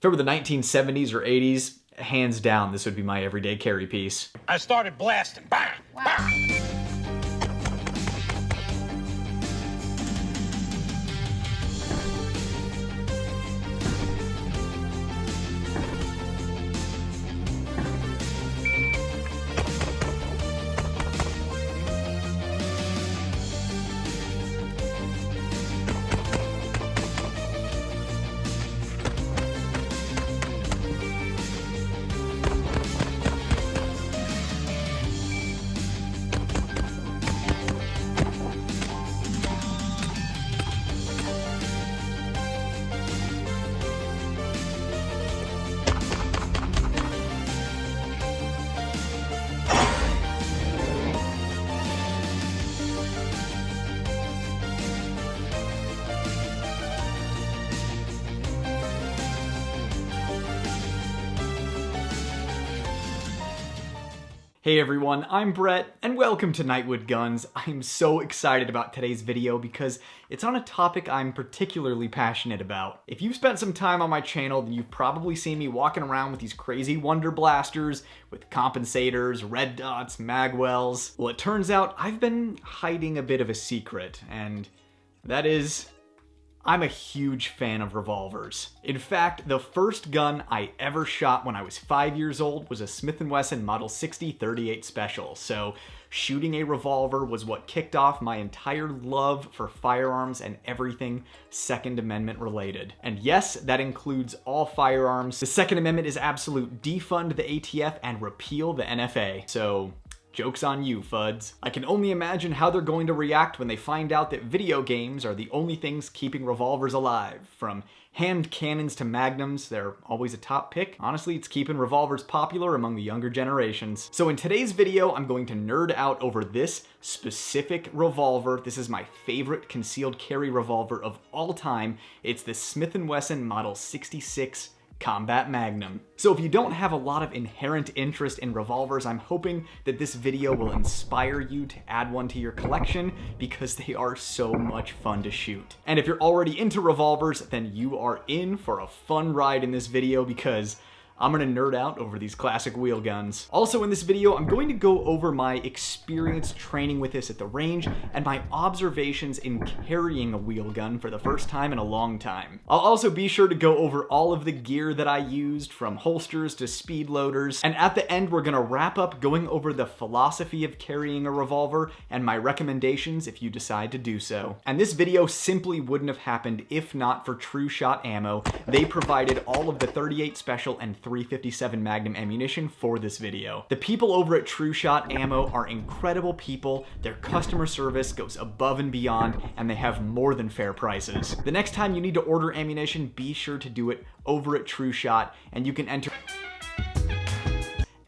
If it were the 1970s or 80s, hands down, this would be my everyday carry piece. I started blasting. Bang! Wow. Bang! Hey everyone, I'm Brett, and welcome to Nightwood Guns. I'm so excited about today's video because it's on a topic I'm particularly passionate about. If you've spent some time on my channel, then you've probably seen me walking around with these crazy Wonder Blasters with compensators, red dots, magwells. Well, it turns out I've been hiding a bit of a secret, and that is, I'm a huge fan of revolvers. In fact, the first gun I ever shot when I was 5 years old was a Smith and Wesson Model 60-38 Special. So shooting a revolver was what kicked off my entire love for firearms and everything Second Amendment related. And yes, that includes all firearms. The Second Amendment is absolute defund the ATF and repeal the NFA. So joke's on you, fuds. I can only imagine how they're going to react when they find out that video games are the only things keeping revolvers alive. From hand cannons to magnums, they're always a top pick. Honestly, it's keeping revolvers popular among the younger generations. So in today's video, I'm going to nerd out over this specific revolver. This is my favorite concealed carry revolver of all time. It's the Smith and Wesson Model 66 Combat Magnum. So if you don't have a lot of inherent interest in revolvers, I'm hoping that this video will inspire you to add one to your collection because they are so much fun to shoot. And if you're already into revolvers, then you are in for a fun ride in this video because I'm gonna nerd out over these classic wheel guns. Also in this video, I'm going to go over my experience training with this at the range and my observations in carrying a wheel gun for the first time in a long time. I'll also be sure to go over all of the gear that I used, from holsters to speed loaders. And at the end, we're gonna wrap up going over the philosophy of carrying a revolver and my recommendations if you decide to do so. And this video simply wouldn't have happened if not for True Shot Ammo. They provided all of the 38 Special and 357 Magnum ammunition for this video. The people over at True Shot Ammo are incredible people. Their customer service goes above and beyond, and they have more than fair prices. The next time you need to order ammunition, be sure to do it over at True Shot, and you can enter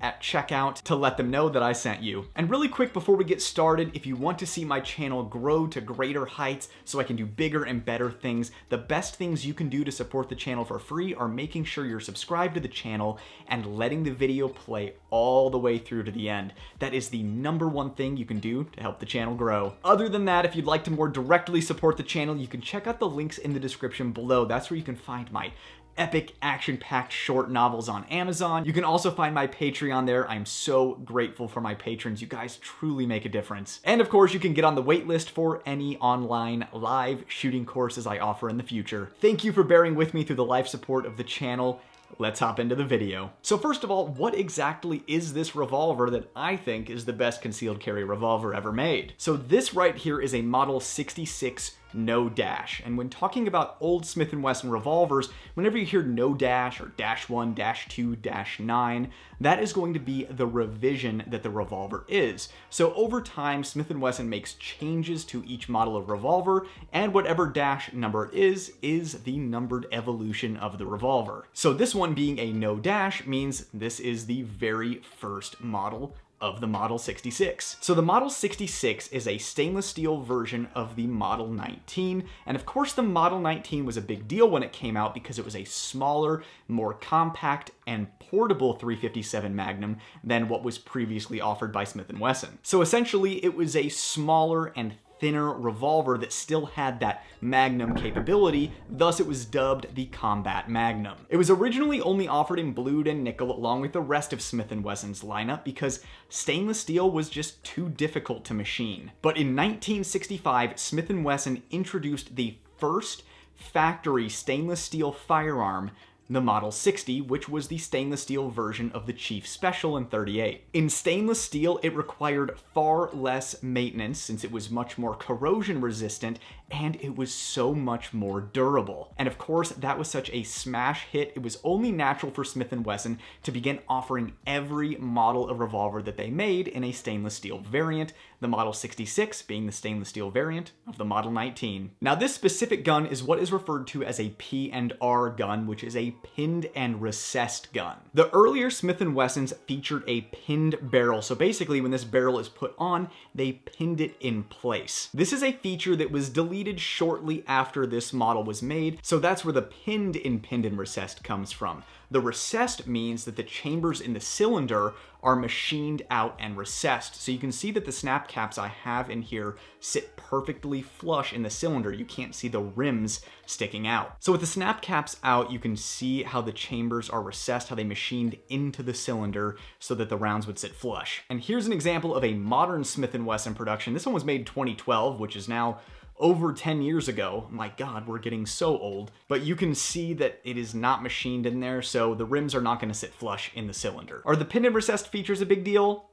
at checkout to let them know that I sent you. And really quick before we get started, if you want to see my channel grow to greater heights so I can do bigger and better things, the best things you can do to support the channel for free are making sure you're subscribed to the channel and letting the video play all the way through to the end. That is the #1 thing you can do to help the channel grow. Other than that, if you'd like to more directly support the channel, you can check out the links in the description below. That's where you can find my epic action-packed short novels on Amazon. You can also find my Patreon there. I'm so grateful for my patrons. You guys truly make a difference. And of course, you can get on the wait list for any online live shooting courses I offer in the future. Thank you for bearing with me through the life support of the channel. Let's hop into the video. So first of all, what exactly is this revolver that I think is the best concealed carry revolver ever made? So this right here is a Model 66 no dash. And when talking about old Smith and Wesson revolvers, whenever you hear no dash or -1, -2, -9, that is going to be the revision that the revolver is. So over time, Smith and Wesson makes changes to each model of revolver, and whatever dash number it is the numbered evolution of the revolver. So this one being a no dash means this is the very first model of the Model 66. So the Model 66 is a stainless steel version of the Model 19, and of course the Model 19 was a big deal when it came out because it was a smaller, more compact, and portable 357 Magnum than what was previously offered by Smith and Wesson. So essentially it was a smaller and thinner revolver that still had that Magnum capability, thus it was dubbed the Combat Magnum. It was originally only offered in blued and nickel along with the rest of Smith and Wesson's lineup because stainless steel was just too difficult to machine. But in 1965, Smith and Wesson introduced the first factory stainless steel firearm, the Model 60, which was the stainless steel version of the Chief Special in .38. In stainless steel, it required far less maintenance since it was much more corrosion resistant and it was so much more durable. And of course, that was such a smash hit, it was only natural for Smith & Wesson to begin offering every model of revolver that they made in a stainless steel variant, the Model 66 being the stainless steel variant of the Model 19. Now this specific gun is what is referred to as a P&R gun, which is a pinned and recessed gun. The earlier Smith & Wessons featured a pinned barrel, so basically when this barrel is put on, they pinned it in place. This is a feature that was deleted shortly after this model was made, so that's where the pinned and recessed comes from. The recessed means that the chambers in the cylinder are machined out and recessed. So you can see that the snap caps I have in here sit perfectly flush in the cylinder. You can't see the rims sticking out. So with the snap caps out, you can see how the chambers are recessed, how they machined into the cylinder so that the rounds would sit flush. And here's an example of a modern Smith & Wesson production. This one was made in 2012, which is now over 10 years ago. My God, we're getting so old. But you can see that it is not machined in there, so the rims are not going to sit flush in the cylinder. Are the pinned and recessed features a big deal?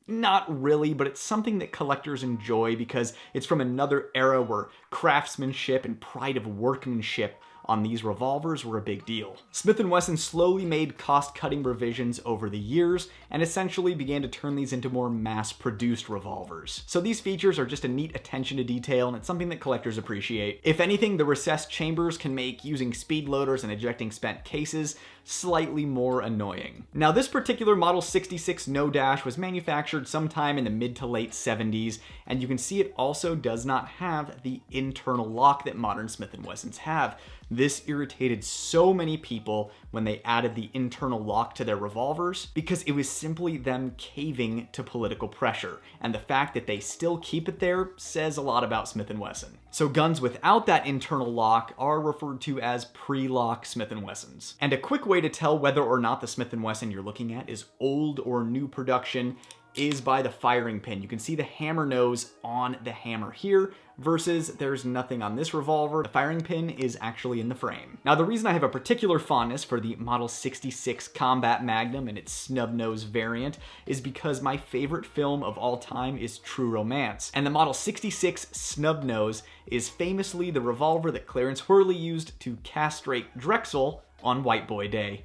Not really, but it's something that collectors enjoy because it's from another era where craftsmanship and pride of workmanship on these revolvers were a big deal. Smith & Wesson slowly made cost-cutting revisions over the years and essentially began to turn these into more mass-produced revolvers. So these features are just a neat attention to detail and it's something that collectors appreciate. If anything, the recessed chambers can make using speed loaders and ejecting spent cases slightly more annoying. Now this particular Model 66 No Dash was manufactured sometime in the mid to late 70s, and you can see it also does not have the internal lock that modern Smith & Wessons have. This irritated so many people when they added the internal lock to their revolvers because it was simply them caving to political pressure, and the fact that they still keep it there says a lot about Smith & Wesson. So guns without that internal lock are referred to as pre-lock Smith & Wessons. And a quick way to tell whether or not the Smith & Wesson you're looking at is old or new production is by the firing pin. You can see the hammer nose on the hammer here versus there's nothing on this revolver. The firing pin is actually in the frame. Now the reason I have a particular fondness for the Model 66 Combat Magnum and its snub nose variant is because my favorite film of all time is True Romance, and the Model 66 snub nose is famously the revolver that Clarence Hurley used to castrate Drexel on White Boy Day.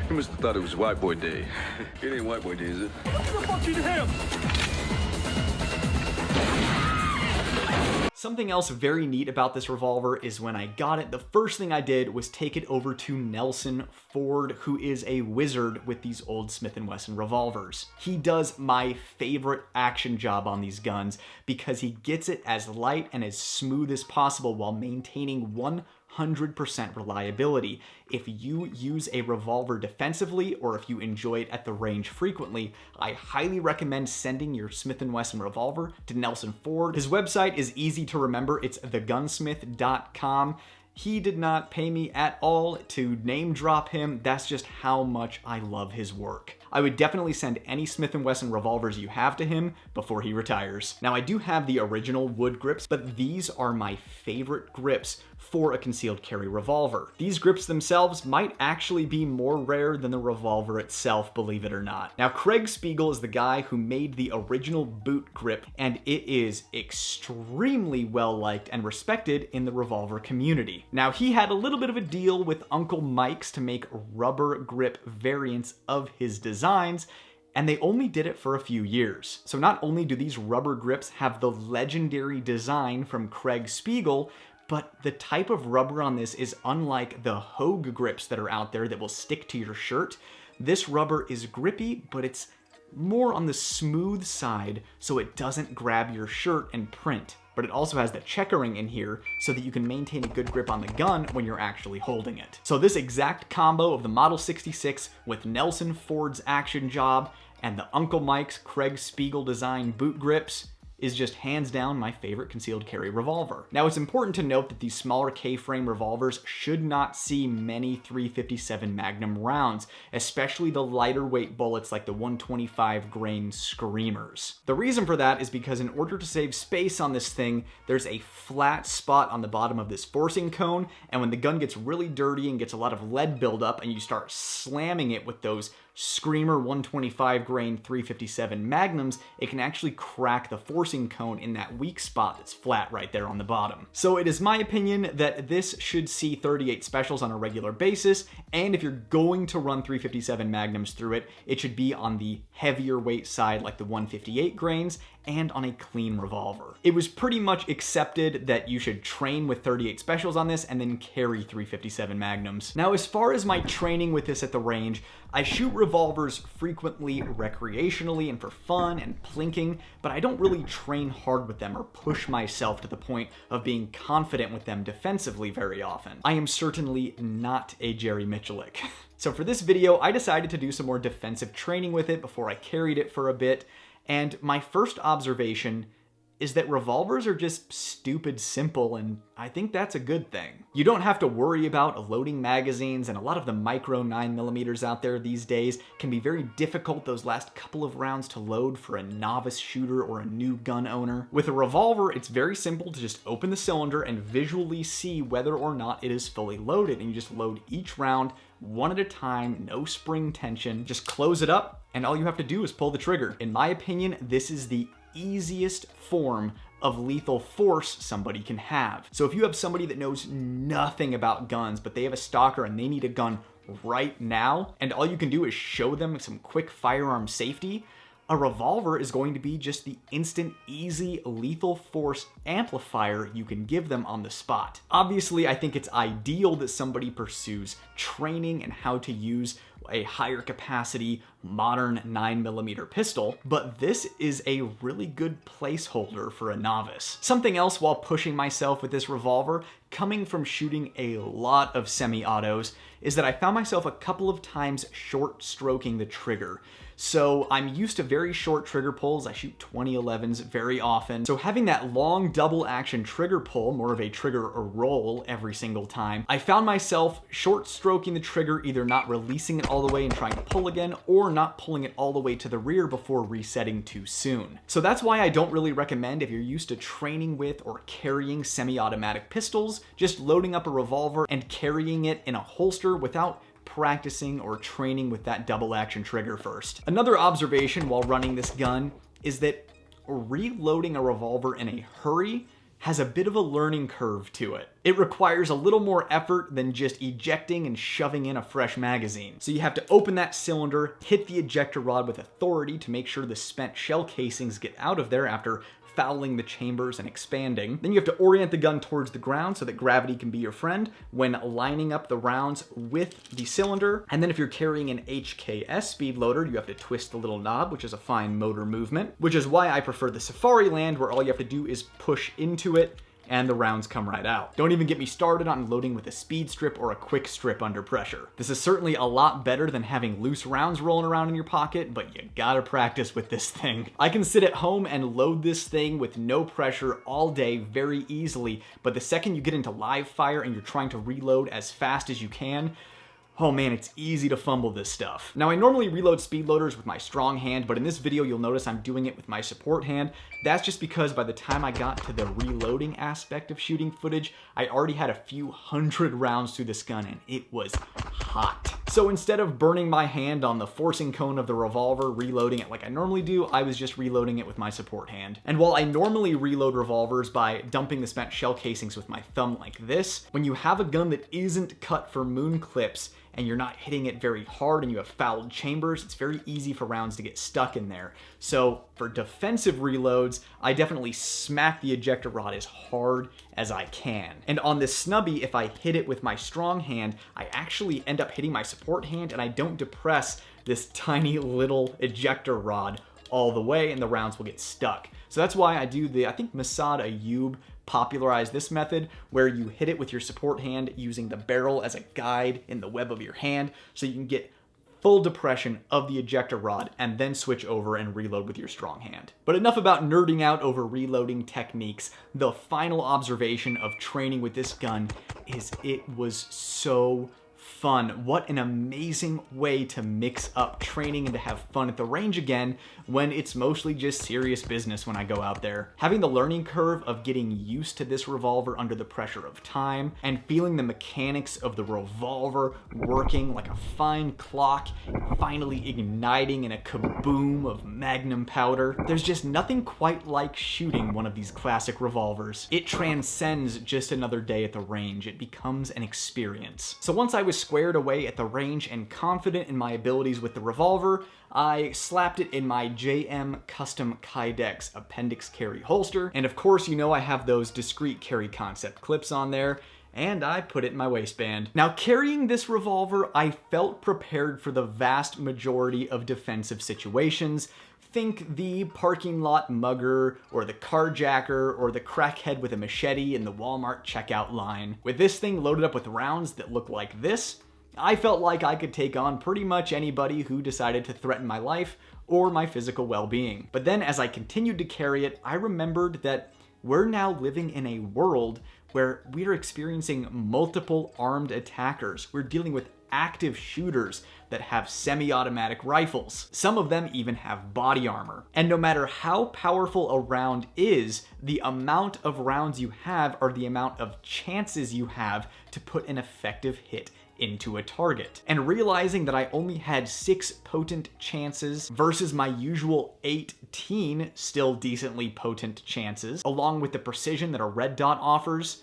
You must have thought it was White Boy Day. It ain't White Boy Day, is it? What the fuck you to him? Something else very neat about this revolver is when I got it, the first thing I did was take it over to Nelson Ford, who is a wizard with these old Smith & Wesson revolvers. He does my favorite action job on these guns because he gets it as light and as smooth as possible while maintaining 100% reliability. If you use a revolver defensively or if you enjoy it at the range frequently, I highly recommend sending your Smith & Wesson revolver to Nelson Ford. His website is easy to remember. It's thegunsmith.com. He did not pay me at all to name drop him. That's just how much I love his work. I would definitely send any Smith & Wesson revolvers you have to him before he retires. Now I do have the original wood grips, but these are my favorite grips for a concealed carry revolver. These grips themselves might actually be more rare than the revolver itself, believe it or not. Now Craig Spiegel is the guy who made the original boot grip, and it is extremely well liked and respected in the revolver community. Now he had a little bit of a deal with Uncle Mike's to make rubber grip variants of his designs, and they only did it for a few years. So not only do these rubber grips have the legendary design from Craig Spiegel, but the type of rubber on this is unlike the Hogue grips that are out there that will stick to your shirt. This rubber is grippy, but it's more on the smooth side so it doesn't grab your shirt and print. But it also has the checkering in here so that you can maintain a good grip on the gun when you're actually holding it. So this exact combo of the Model 66 with Nelson Ford's action job and the Uncle Mike's Craig Spiegel design boot grips is just hands down my favorite concealed carry revolver. Now, it's important to note that these smaller K-frame revolvers should not see many .357 Magnum rounds, especially the lighter weight bullets like the 125 grain Screamers. The reason for that is because in order to save space on this thing, there's a flat spot on the bottom of this forcing cone, and when the gun gets really dirty and gets a lot of lead buildup and you start slamming it with those Screamer 125 grain .357 Magnums, it can actually crack the forcing cone in that weak spot that's flat right there on the bottom. So it is my opinion that this should see 38 specials on a regular basis, and if you're going to run .357 Magnums through it, it should be on the heavier weight side like the 158 grains and on a clean revolver. It was pretty much accepted that you should train with 38 specials on this and then carry .357 Magnums. Now, as far as my training with this at the range, I shoot revolvers frequently recreationally and for fun and plinking, but I don't really train hard with them or push myself to the point of being confident with them defensively very often. I am certainly not a Jerry Michalik. So for this video, I decided to do some more defensive training with it before I carried it for a bit. And my first observation is that revolvers are just stupid simple, and I think that's a good thing. You don't have to worry about loading magazines, and a lot of the micro 9mm out there these days can be very difficult those last couple of rounds to load for a novice shooter or a new gun owner. With a revolver, it's very simple to just open the cylinder and visually see whether or not it is fully loaded, and you just load each round one at a time, no spring tension, just close it up, and all you have to do is pull the trigger. In my opinion, this is the easiest form of lethal force somebody can have. So if you have somebody that knows nothing about guns, but they have a stalker and they need a gun right now, and all you can do is show them some quick firearm safety, a revolver is going to be just the instant, easy, lethal force amplifier you can give them on the spot. Obviously, I think it's ideal that somebody pursues training and how to use a higher capacity, modern 9mm pistol, but this is a really good placeholder for a novice. Something else while pushing myself with this revolver, coming from shooting a lot of semi-autos, is that I found myself a couple of times short stroking the trigger. So I'm used to very short trigger pulls. I shoot 2011s very often. So having that long double action trigger pull, more of a trigger or roll every single time, I found myself short stroking the trigger, either not releasing it all the way and trying to pull again, or not pulling it all the way to the rear before resetting too soon. So that's why I don't really recommend, if you're used to training with or carrying semi-automatic pistols, just loading up a revolver and carrying it in a holster without practicing or training with that double action trigger first. Another observation while running this gun is that reloading a revolver in a hurry has a bit of a learning curve to it. It requires a little more effort than just ejecting and shoving in a fresh magazine. So you have to open that cylinder, hit the ejector rod with authority to make sure the spent shell casings get out of there after fouling the chambers and expanding. Then you have to orient the gun towards the ground so that gravity can be your friend when lining up the rounds with the cylinder. And then if you're carrying an HKS speed loader, you have to twist the little knob, which is a fine motor movement, which is why I prefer the Safari Land, where all you have to do is push into it and the rounds come right out. Don't even get me started on loading with a speed strip or a quick strip under pressure. This is certainly a lot better than having loose rounds rolling around in your pocket, but you gotta practice with this thing. I can sit at home and load this thing with no pressure all day very easily, but the second you get into live fire and you're trying to reload as fast as you can, oh man, it's easy to fumble this stuff. Now, I normally reload speed loaders with my strong hand, but in this video, you'll notice I'm doing it with my support hand. That's just because by the time I got to the reloading aspect of shooting footage, I already had a few hundred rounds through this gun and it was hot. So instead of burning my hand on the forcing cone of the revolver, reloading it like I normally do, I was just reloading it with my support hand. And while I normally reload revolvers by dumping the spent shell casings with my thumb like this, when you have a gun that isn't cut for moon clips and you're not hitting it very hard and you have fouled chambers, it's very easy for rounds to get stuck in there. So for defensive reloads, I definitely smack the ejector rod as hard as I can. And on this snubby, if I hit it with my strong hand, I actually end up hitting my support hand and I don't depress this tiny little ejector rod all the way and the rounds will get stuck. So that's why I do I think Masad Ayub popularized this method where you hit it with your support hand using the barrel as a guide in the web of your hand so you can get full depression of the ejector rod and then switch over and reload with your strong hand. But enough about nerding out over reloading techniques. The final observation of training with this gun is it was so fun. What an amazing way to mix up training and to have fun at the range again when it's mostly just serious business when I go out there. Having the learning curve of getting used to this revolver under the pressure of time and feeling the mechanics of the revolver working like a fine clock, finally igniting in a kaboom of Magnum powder. There's just nothing quite like shooting one of these classic revolvers. It transcends just another day at the range. It becomes an experience. So once I was squared away at the range and confident in my abilities with the revolver, I slapped it in my JM Custom Kydex appendix carry holster. And of course, you know I have those discreet carry concept clips on there, and I put it in my waistband. Now, carrying this revolver, I felt prepared for the vast majority of defensive situations. Think the parking lot mugger, or the carjacker, or the crackhead with a machete in the Walmart checkout line. With this thing loaded up with rounds that look like this, I felt like I could take on pretty much anybody who decided to threaten my life or my physical well-being. But then as I continued to carry it, I remembered that we're now living in a world where we're experiencing multiple armed attackers. We're dealing with active shooters that have semi-automatic rifles. Some of them even have body armor. And no matter how powerful a round is, the amount of rounds you have are the amount of chances you have to put an effective hit into a target. And realizing that I only had 6 potent chances versus my usual 18 still decently potent chances, along with the precision that a red dot offers,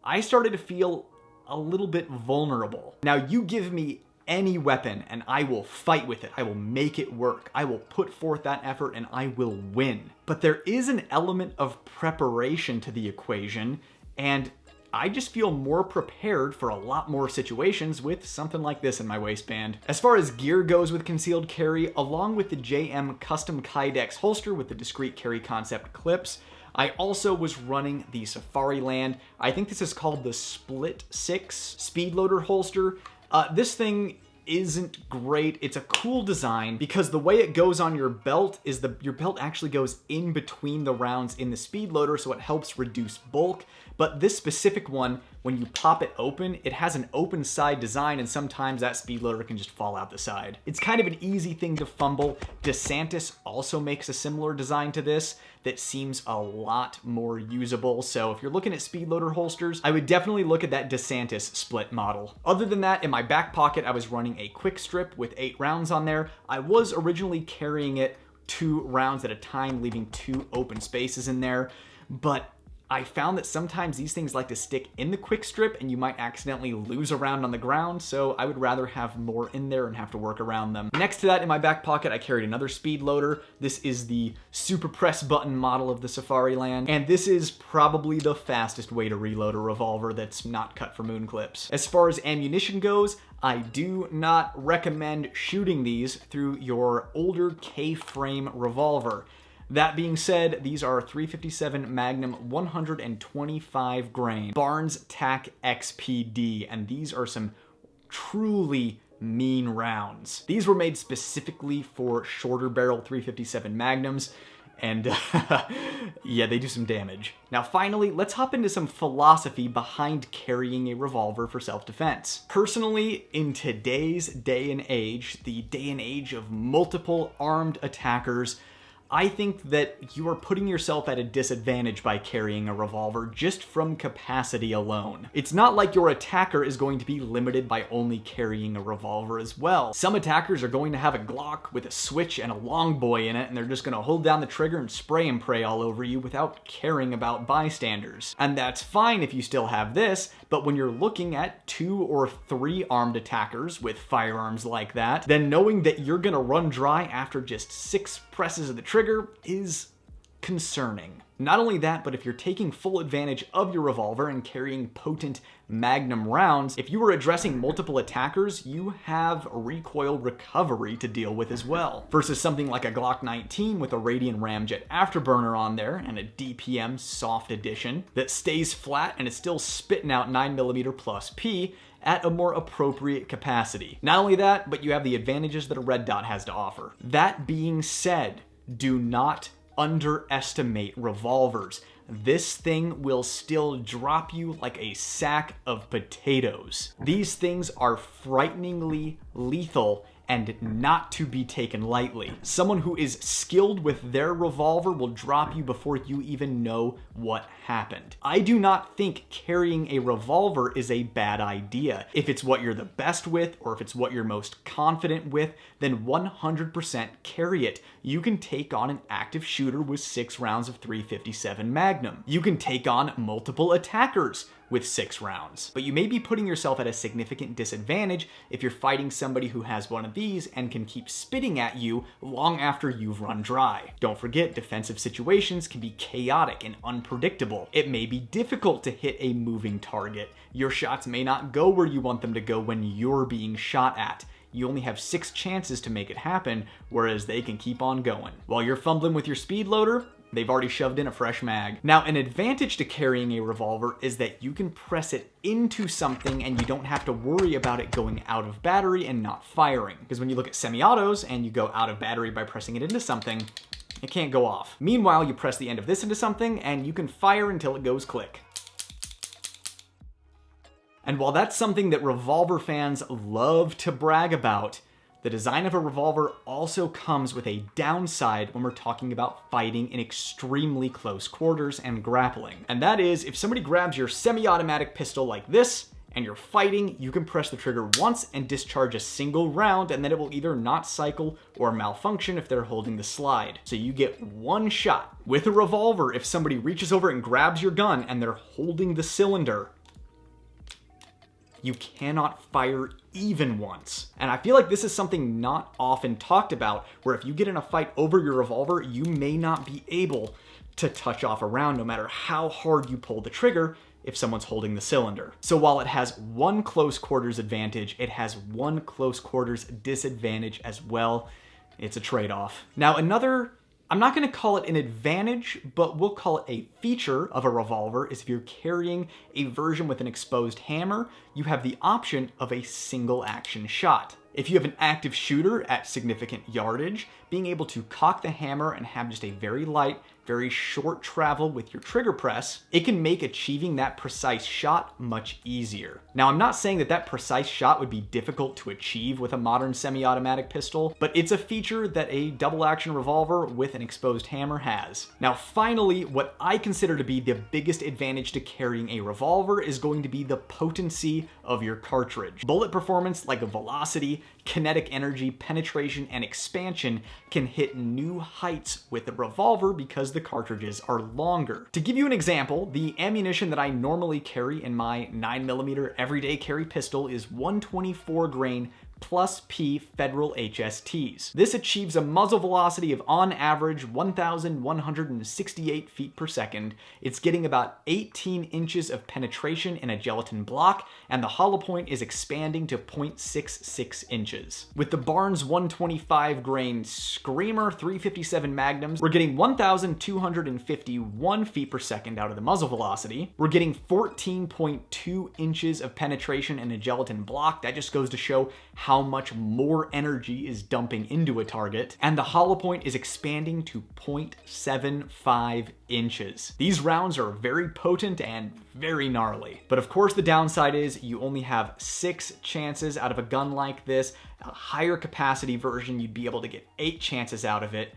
I started to feel a little bit vulnerable. Now, you give me any weapon and I will fight with it. I will make it work. I will put forth that effort and I will win. But there is an element of preparation to the equation, and I just feel more prepared for a lot more situations with something like this in my waistband. As far as gear goes with concealed carry, along with the JM Custom Kydex holster with the discreet carry concept clips, I also was running the Safariland. I think this is called the Split 6 speed loader holster. This thing isn't great. It's a cool design because the way it goes on your belt is your belt actually goes in between the rounds in the speed loader, so it helps reduce bulk. But this specific one, when you pop it open, it has an open side design, and sometimes that speed loader can just fall out the side. It's kind of an easy thing to fumble. DeSantis also makes a similar design to this that seems a lot more usable. So if you're looking at speed loader holsters, I would definitely look at that DeSantis split model. Other than that, in my back pocket, I was running a quick strip with 8 rounds on there. I was originally carrying it 2 rounds at a time, leaving 2 open spaces in there, but I found that sometimes these things like to stick in the quick strip and you might accidentally lose a round on the ground, so I would rather have more in there and have to work around them. Next to that, in my back pocket, I carried another speed loader. This is the super press button model of the Safariland, and this is probably the fastest way to reload a revolver that's not cut for moon clips. As far as ammunition goes, I do not recommend shooting these through your older K-frame revolver. That being said, these are 357 Magnum 125 grain Barnes TAC XPD, and these are some truly mean rounds. These were made specifically for shorter barrel 357 Magnums, and yeah, they do some damage. Now finally, let's hop into some philosophy behind carrying a revolver for self-defense. Personally, in today's day and age, the day and age of multiple armed attackers, I think that you are putting yourself at a disadvantage by carrying a revolver just from capacity alone. It's not like your attacker is going to be limited by only carrying a revolver as well. Some attackers are going to have a Glock with a switch and a long boy in it, and they're just going to hold down the trigger and spray and pray all over you without caring about bystanders. And that's fine if you still have this, but when you're looking at 2 or 3 armed attackers with firearms like that, then knowing that you're going to run dry after just 6 presses of the trigger is concerning. Not only that, but if you're taking full advantage of your revolver and carrying potent Magnum rounds, if you are addressing multiple attackers, you have recoil recovery to deal with as well. Versus something like a Glock 19 with a Radian Ramjet afterburner on there and a DPM soft edition that stays flat and is still spitting out 9mm plus P, at a more appropriate capacity. Not only that, but you have the advantages that a red dot has to offer. That being said, do not underestimate revolvers. This thing will still drop you like a sack of potatoes. These things are frighteningly lethal and not to be taken lightly. Someone who is skilled with their revolver will drop you before you even know what happened. I do not think carrying a revolver is a bad idea. If it's what you're the best with, or if it's what you're most confident with, then 100% carry it. You can take on an active shooter with 6 rounds of .357 Magnum. You can take on multiple attackers with 6 rounds. But you may be putting yourself at a significant disadvantage if you're fighting somebody who has one of these and can keep spitting at you long after you've run dry. Don't forget, defensive situations can be chaotic and unpredictable. It may be difficult to hit a moving target. Your shots may not go where you want them to go when you're being shot at. You only have 6 chances to make it happen, whereas they can keep on going. While you're fumbling with your speed loader, they've already shoved in a fresh mag. Now, an advantage to carrying a revolver is that you can press it into something and you don't have to worry about it going out of battery and not firing. Because when you look at semi-autos and you go out of battery by pressing it into something, it can't go off. Meanwhile, you press the end of this into something and you can fire until it goes click. And while that's something that revolver fans love to brag about, the design of a revolver also comes with a downside when we're talking about fighting in extremely close quarters and grappling. And that is, if somebody grabs your semi-automatic pistol like this, and you're fighting, you can press the trigger once and discharge a single round, and then it will either not cycle or malfunction if they're holding the slide. So you get 1 shot. With a revolver, if somebody reaches over and grabs your gun and they're holding the cylinder, you cannot fire even once. And I feel like this is something not often talked about, where if you get in a fight over your revolver, you may not be able to touch off a round no matter how hard you pull the trigger if someone's holding the cylinder. So while it has 1 close quarters advantage, it has 1 close quarters disadvantage as well. It's a trade-off. Now I'm not gonna call it an advantage, but we'll call it a feature of a revolver, is if you're carrying a version with an exposed hammer, you have the option of a single action shot. If you have an active shooter at significant yardage, being able to cock the hammer and have just a very light, very short travel with your trigger press, it can make achieving that precise shot much easier. Now, I'm not saying that that precise shot would be difficult to achieve with a modern semi-automatic pistol, but it's a feature that a double-action revolver with an exposed hammer has. Now, finally, what I consider to be the biggest advantage to carrying a revolver is going to be the potency of your cartridge. Bullet performance like velocity, kinetic energy, penetration, and expansion can hit new heights with the revolver because the cartridges are longer. To give you an example, the ammunition that I normally carry in my 9mm everyday carry pistol is 124 grain plus P Federal HSTs. This achieves a muzzle velocity of on average 1,168 feet per second. It's getting about 18 inches of penetration in a gelatin block, and the hollow point is expanding to 0.66 inches. With the Barnes 125 grain Screamer 357 Magnums, we're getting 1,251 feet per second out of the muzzle velocity. We're getting 14.2 inches of penetration in a gelatin block. That just goes to show how much more energy is dumping into a target, and the hollow point is expanding to 0.75 inches. These rounds are very potent and very gnarly. But of course the downside is you only have 6 chances out of a gun like this. A higher capacity version, you'd be able to get 8 chances out of it.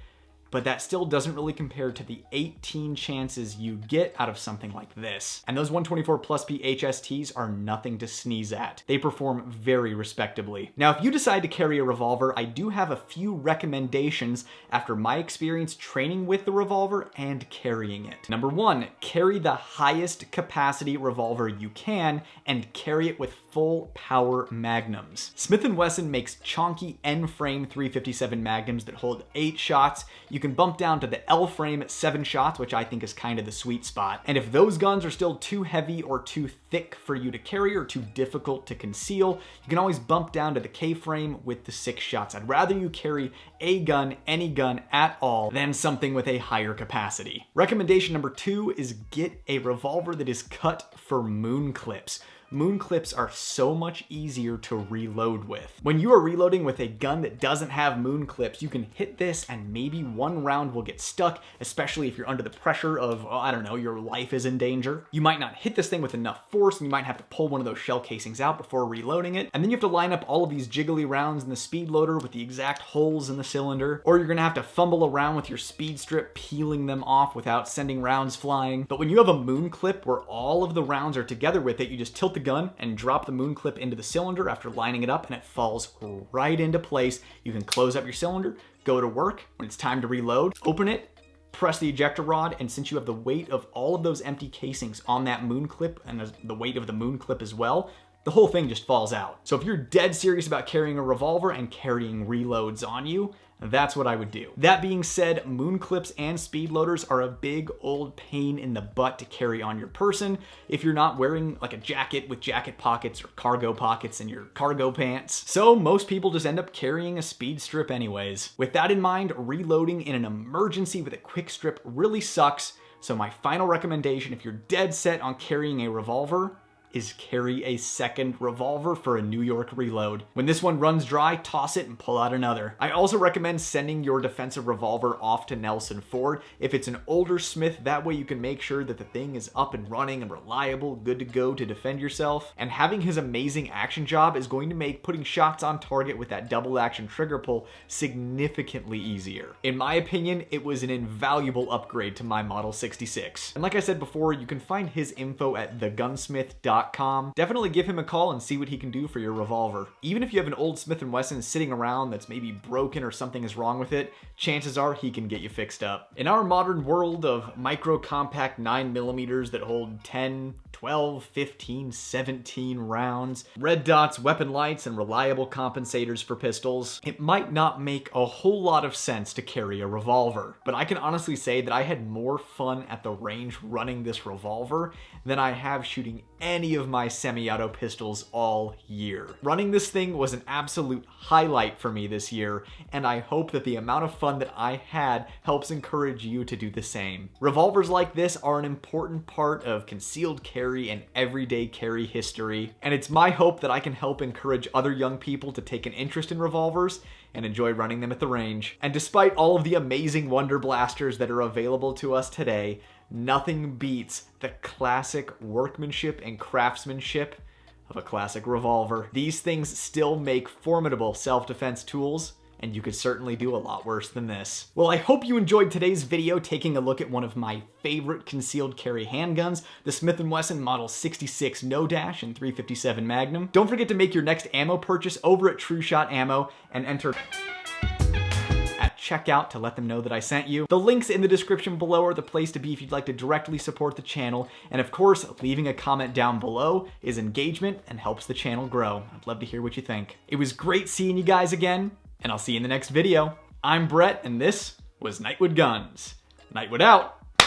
But that still doesn't really compare to the 18 chances you get out of something like this. And those 124 plus P HSTs are nothing to sneeze at. They perform very respectably. Now, if you decide to carry a revolver, I do have a few recommendations after my experience training with the revolver and carrying it. Number 1, carry the highest capacity revolver you can and carry it with full power magnums. Smith and Wesson makes chonky N-frame 357 magnums that hold 8 shots. You can bump down to the L-frame at 7 shots, which I think is kind of the sweet spot. And if those guns are still too heavy or too thick for you to carry or too difficult to conceal, you can always bump down to the K-frame with the 6 shots. I'd rather you carry a gun, any gun at all, than something with a higher capacity. Recommendation number 2 is get a revolver that is cut for moon clips. moon clips are so much easier to reload with. When you are reloading with a gun that doesn't have moon clips, you can hit this and maybe one round will get stuck, especially if you're under the pressure of, oh, I don't know, your life is in danger. You might not hit this thing with enough force and you might have to pull one of those shell casings out before reloading it. And then you have to line up all of these jiggly rounds in the speed loader with the exact holes in the cylinder, or you're gonna have to fumble around with your speed strip, peeling them off without sending rounds flying. But when you have a moon clip where all of the rounds are together with it, you just tilt the gun and drop the moon clip into the cylinder after lining it up and it falls right into place. You can close up your cylinder, go to work. When it's time to reload, open it, press the ejector rod, and since you have the weight of all of those empty casings on that moon clip and the weight of the moon clip as well, the whole thing just falls out. So if you're dead serious about carrying a revolver and carrying reloads on you, that's what I would do. That being said, moon clips and speed loaders are a big old pain in the butt to carry on your person if you're not wearing like a jacket with jacket pockets or cargo pockets in your cargo pants. So most people just end up carrying a speed strip anyways. With that in mind, reloading in an emergency with a quick strip really sucks. So my final recommendation, if you're dead set on carrying a revolver, is carry a second revolver for a New York reload. When this one runs dry, toss it and pull out another. I also recommend sending your defensive revolver off to Nelson Ford. If it's an older Smith, that way you can make sure that the thing is up and running and reliable, good to go to defend yourself. And having his amazing action job is going to make putting shots on target with that double action trigger pull significantly easier. In my opinion, it was an invaluable upgrade to my Model 66. And like I said before, you can find his info at thegunsmith.com. Definitely give him a call and see what he can do for your revolver. Even if you have an old Smith and Wesson sitting around that's maybe broken or something is wrong with it, chances are he can get you fixed up. In our modern world of micro compact 9mm that hold 10, 12, 15, 17 rounds, red dots, weapon lights, and reliable compensators for pistols, it might not make a whole lot of sense to carry a revolver. But I can honestly say that I had more fun at the range running this revolver than I have shooting any of my semi-auto pistols all year. Running this thing was an absolute highlight for me this year, and I hope that the amount of fun that I had helps encourage you to do the same. Revolvers like this are an important part of concealed carry and everyday carry history, and it's my hope that I can help encourage other young people to take an interest in revolvers and enjoy running them at the range. And despite all of the amazing Wonder Blasters that are available to us today, nothing beats the classic workmanship and craftsmanship of a classic revolver. These things still make formidable self-defense tools, and you could certainly do a lot worse than this. Well, I hope you enjoyed today's video taking a look at one of my favorite concealed carry handguns, the Smith & Wesson Model 66 No Dash and 357 Magnum. Don't forget to make your next ammo purchase over at True Shot Ammo and enter at checkout to let them know that I sent you. The links in the description below are the place to be if you'd like to directly support the channel. And of course, leaving a comment down below is engagement and helps the channel grow. I'd love to hear what you think. It was great seeing you guys again, and I'll see you in the next video. I'm Brett, and this was Nightwood Guns. Nightwood out.